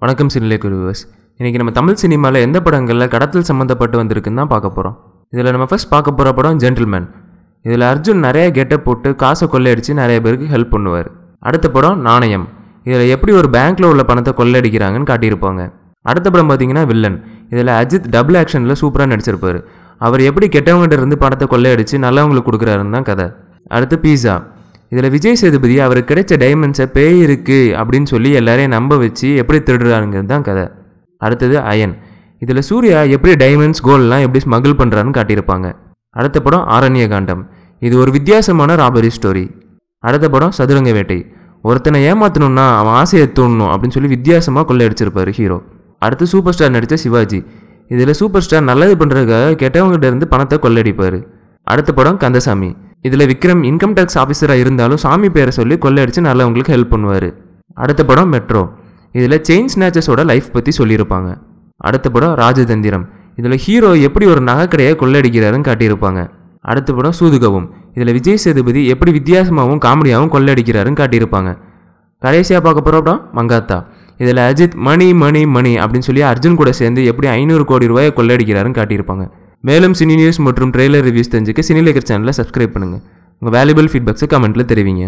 வணக்கம் சினிலேக் வியூவர்ஸ். இன்றைக்கி நம்ம தமிழ் சினிமாவில் எந்த படங்களில் கடத்தல் சம்மந்தப்பட்டு வந்திருக்குன்னு தான் பார்க்க போகிறோம். இதில் நம்ம ஃபர்ஸ்ட் பார்க்க போகிற படம் ஜென்டில்மேன். இதில் அர்ஜுன் நிறைய கெட்டப் போட்டு காசை கொள்ளையடிச்சு நிறைய பேருக்கு ஹெல்ப் பண்ணுவார். அடுத்த படம் நாணயம். இதில் எப்படி ஒரு பேங்க்கில் உள்ள பணத்தை கொள்ளையடிக்கிறாங்கன்னு காட்டியிருப்பாங்க. அடுத்த படம் பார்த்தீங்கன்னா வில்லன். இதில் அஜித் டபுள் ஆக்ஷனில் சூப்பராக நடிச்சிருப்பார். அவர் எப்படி கெட்டவங்ககிட்ட இருந்து பணத்தை கொள்ளையடிச்சு நல்லவங்களுக்கு கொடுக்குறாருன்னு தான் கதை. அடுத்து பீஸா. இதில் விஜய் சேதுபதி அவருக்கு கிடைச்ச டைமண்ட்ஸை பேய் இருக்குது அப்படின்னு சொல்லி எல்லாரையும் நம்ப வச்சு எப்படி திருடுறாருங்கிறது தான் கதை. அடுத்தது அயன். இதில் சூர்யா எப்படி டைமண்ட்ஸ் கோல்டெலாம் எப்படி ஸ்மகிள் பண்ணுறாருன்னு காட்டியிருப்பாங்க. அடுத்த படம் ஆரண்ய காண்டம். இது ஒரு வித்தியாசமான ராபரி ஸ்டோரி. அடுத்த படம் சதுரங்க வேட்டை. ஒருத்தனை ஏமாற்றணுன்னா அவன் ஆசையை தூண்டணும் அப்படின்னு சொல்லி வித்தியாசமாக கொள்ளையடிச்சிருப்பார் ஹீரோ. அடுத்து சூப்பர் ஸ்டார் நடித்த சிவாஜி. இதில் சூப்பர் ஸ்டார் நல்லது பண்ணுறதுக்காக கெட்டவங்ககிட்ட இருந்து பணத்தை கொள்ளையடிப்பார். அடுத்த படம் கந்தசாமி. இதில் விக்ரம் இன்கம் டேக்ஸ் ஆஃபீஸராக இருந்தாலும் சாமி பேரை சொல்லி கொள்ளையடிச்சு நல்லவங்களுக்கு ஹெல்ப் பண்ணுவார். அடுத்த படம் மெட்ரோ. இதில் செயின் ஸ்நாச்சஸோட லைஃப் பற்றி சொல்லியிருப்பாங்க. அடுத்த படம் ராஜதந்திரம். இதில் ஹீரோ எப்படி ஒரு நகைக்கடையை கொள்ளையடிக்கிறாருன்னு காட்டியிருப்பாங்க. அடுத்த படம் சூதுகவும். இதில் விஜய் சேதுபதி எப்படி வித்தியாசமாகவும் காமெடியாகவும் கொள்ளையடிக்கிறாருன்னு காட்டியிருப்பாங்க. கடைசியாக பார்க்க போகிற படம் மங்காத்தா. இதில் அஜித் மணி மணி மணி அப்படின்னு சொல்லி அர்ஜுன் கூட சேர்ந்து எப்படி 500 கோடி ரூபாயை கொள்ளையடிக்கிறாருன்னு காட்டியிருப்பாங்க. மேலும் சினி நியூஸ் மற்றும் ட்ரெய்லர் ரிவ்யூஸ் தெரிஞ்சுக்க சினிலேக்கர் சேனலை சப்ஸ்கிரைப் பண்ணுங்கள். உங்கள் வேல்யூபிள் ஃபீட்பேக்ஸை கமெண்ட்டில் தெரிவிங்க.